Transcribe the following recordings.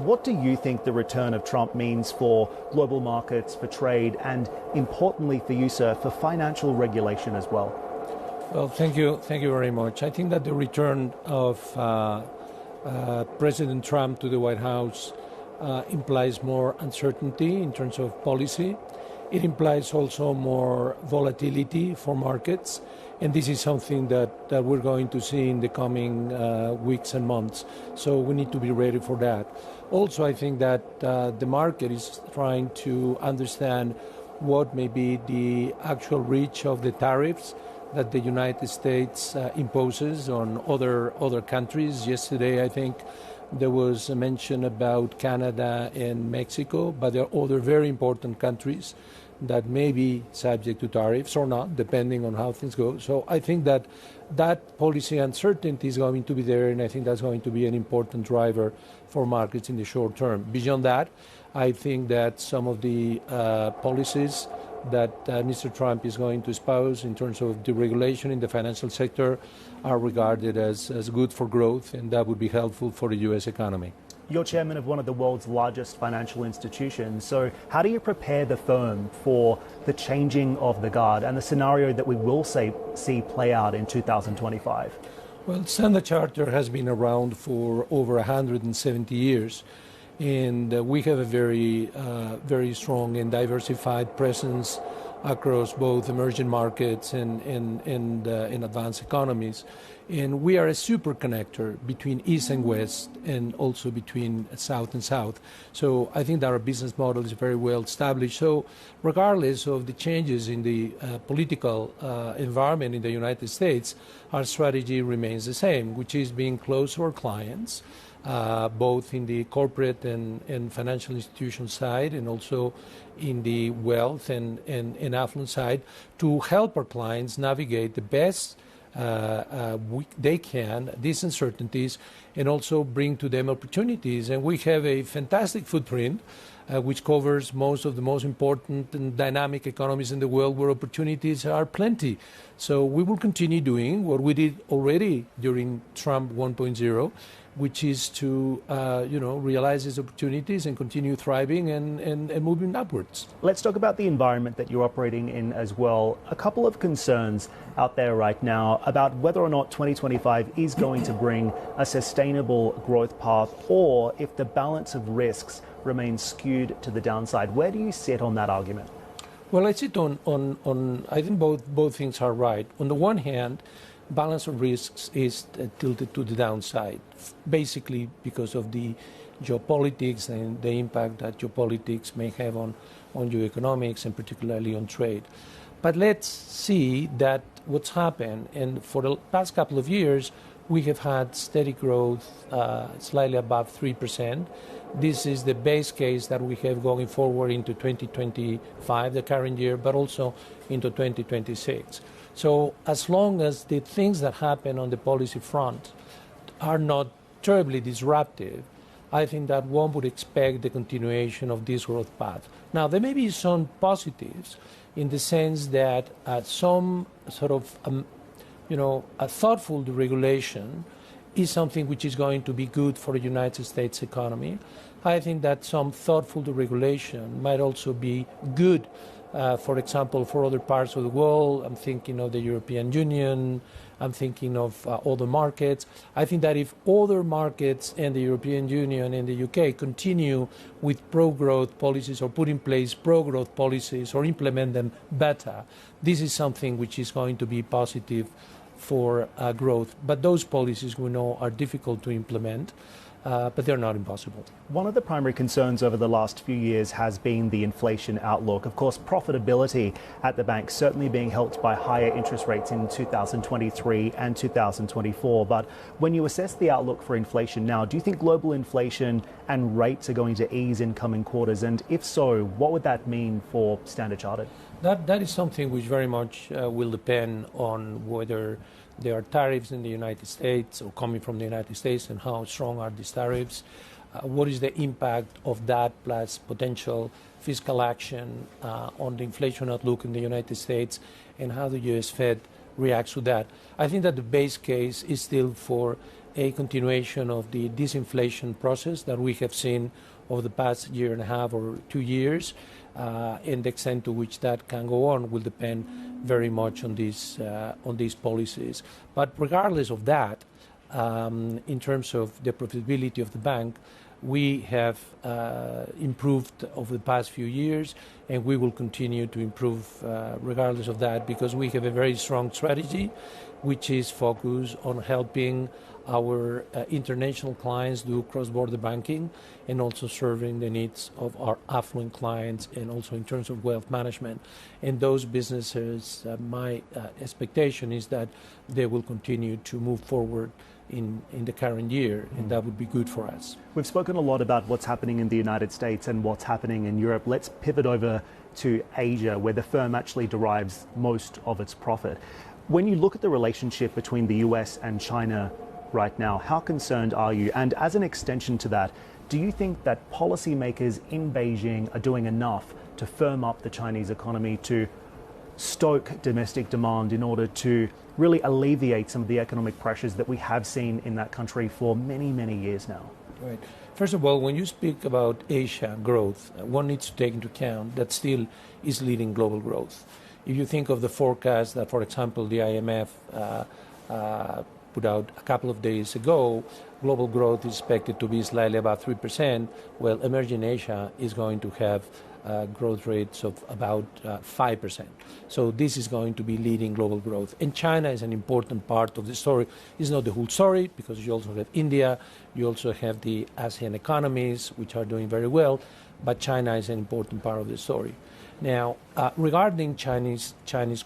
what do you think the return of Trump means for global markets, for trade, and importantly for you, sir, for financial regulation as well? Well, thank you very much. I think that the return of President Trump to the White House implies more uncertainty in terms of policy. It implies also more volatility for markets, and this is something that we're going to see in the coming weeks and months. So we need to be ready for that. Also, I think that the market is trying to understand what may be the actual reach of the tariffs that the United States imposes on other countries. Yesterday, I think there was a mention about Canada and Mexico, but there are other very important countries that may be subject to tariffs or not, depending on how things go. So I think that policy uncertainty is going to be there, and I think that's going to be an important driver for markets in the short term. Beyond that, I think that some of the policies that Mr. Trump is going to espouse in terms of deregulation in the financial sector are regarded as good for growth, and that would be helpful for the U.S. economy. You're chairman of one of the world's largest financial institutions, so how do you prepare the firm for the changing of the guard and the scenario that we will see play out in 2025? Well, Standard Chartered has been around for over 170 years. And we have a very strong and diversified presence across both emerging markets and advanced economies. And we are a super connector between East and West and also between South and South. So I think that our business model is very well established. So regardless of the changes in the political environment in the United States, our strategy remains the same, which is being close to our clients, both in the corporate and financial institution side and also in the wealth and affluent side, to help our clients navigate the best they can these uncertainties and also bring to them opportunities. And we have a fantastic footprint which covers most of the most important and dynamic economies in the world where opportunities are plenty. So we will continue doing what we did already during Trump 1.0, which is to realize these opportunities and continue thriving and moving upwards. Let's talk about the environment that you're operating in as well. A couple of concerns out there right now about whether or not 2025 is going to bring a sustainable growth path, or if the balance of risks remains skewed to the downside. Where do you sit on that argument? Well, I sit on I think both things are right. On the one hand, balance of risks is tilted to the downside, basically because of the geopolitics and the impact that geopolitics may have on geoeconomics and particularly on trade. But let's see that what's happened, and for the past couple of years, we have had steady growth, slightly above 3%. This is the base case that we have going forward into 2025, the current year, but also into 2026. So as long as the things that happen on the policy front are not terribly disruptive, I think that one would expect the continuation of this growth path. Now, there may be some positives in the sense that some sort of a thoughtful deregulation is something which is going to be good for the United States economy. I think that some thoughtful deregulation might also be good, for example, for other parts of the world. I'm thinking of the European Union. I'm thinking of other markets. I think that if other markets and the European Union and the UK continue with pro-growth policies or put in place pro-growth policies or implement them better, this is something which is going to be positive for growth. But those policies we know are difficult to implement, but they're not impossible. One of the primary concerns over the last few years has been the inflation outlook. Of course, profitability at the bank certainly being helped by higher interest rates in 2023 and 2024. But when you assess the outlook for inflation now, do you think global inflation and rates are going to ease in coming quarters? And if so, what would that mean for Standard Chartered? That is something which very much will depend on whether there are tariffs in the United States or coming from the United States, and how strong are these tariffs. What is the impact of that, plus potential fiscal action on the inflation outlook in the United States, and how the U.S. Fed reacts to that. I think that the base case is still for a continuation of the disinflation process that we have seen over the past year and a half or 2 years, and the extent to which that can go on will depend very much on these policies. But regardless of that, in terms of the profitability of the bank, we have improved over the past few years, and we will continue to improve regardless of that, because we have a very strong strategy which is focused on helping our international clients do cross-border banking and also serving the needs of our affluent clients, and also in terms of wealth management. And those businesses, my expectation is that they will continue to move forward in the current year, and that would be good for us. We've spoken a lot about what's happening in the United States and what's happening in Europe. Let's pivot over to Asia, where the firm actually derives most of its profit. When you look at the relationship between the US and China right now, how concerned are you? And as an extension to that, do you think that policymakers in Beijing are doing enough to firm up the Chinese economy, to stoke domestic demand in order to really alleviate some of the economic pressures that we have seen in that country for many, many years now? Right. First of all, when you speak about Asia growth, one needs to take into account that still is leading global growth. If you think of the forecast that, for example, the IMF put out a couple of days ago, global growth is expected to be slightly above 3%, while emerging Asia is going to have growth rates of about 5%. So this is going to be leading global growth. And China is an important part of the story. It's not the whole story, because you also have India, you also have the ASEAN economies, which are doing very well, but China is an important part of the story. Now, regarding Chinese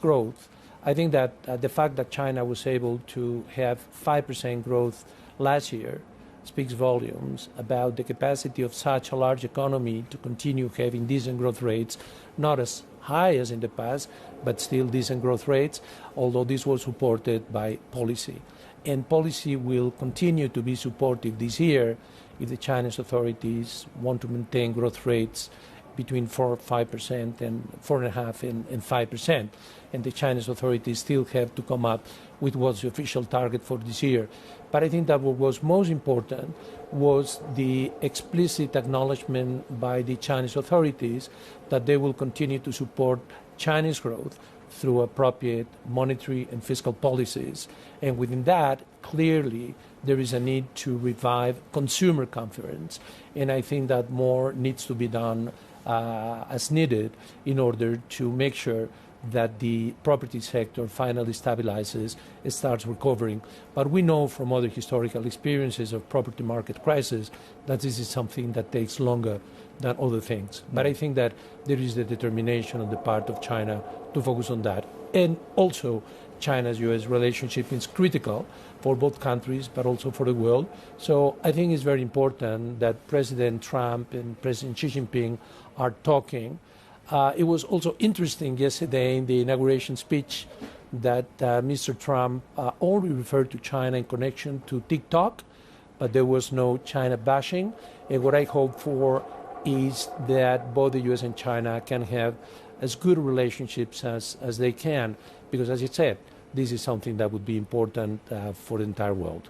growth, I think that the fact that China was able to have 5% growth last year speaks volumes about the capacity of such a large economy to continue having decent growth rates, not as high as in the past, but still decent growth rates, although this was supported by policy. And policy will continue to be supportive this year if the Chinese authorities want to maintain growth rates between 4.5% and 4.5% and 5%. And the Chinese authorities still have to come up with what's the official target for this year. But I think that what was most important was the explicit acknowledgement by the Chinese authorities that they will continue to support Chinese growth through appropriate monetary and fiscal policies. And within that, clearly, there is a need to revive consumer confidence. And I think that more needs to be done as needed in order to make sure that the property sector finally stabilizes, it starts recovering. But we know from other historical experiences of property market crisis that this is something that takes longer than other things. But I think that there is the determination on the part of China to focus on that. And also, China's-US relationship is critical for both countries, but also for the world. So I think it's very important that President Trump and President Xi Jinping are talking. It was also interesting yesterday in the inauguration speech that Mr. Trump only referred to China in connection to TikTok, but there was no China bashing. And what I hope for is that both the US and China can have as good relationships as they can, because as you said, this is something that would be important for the entire world.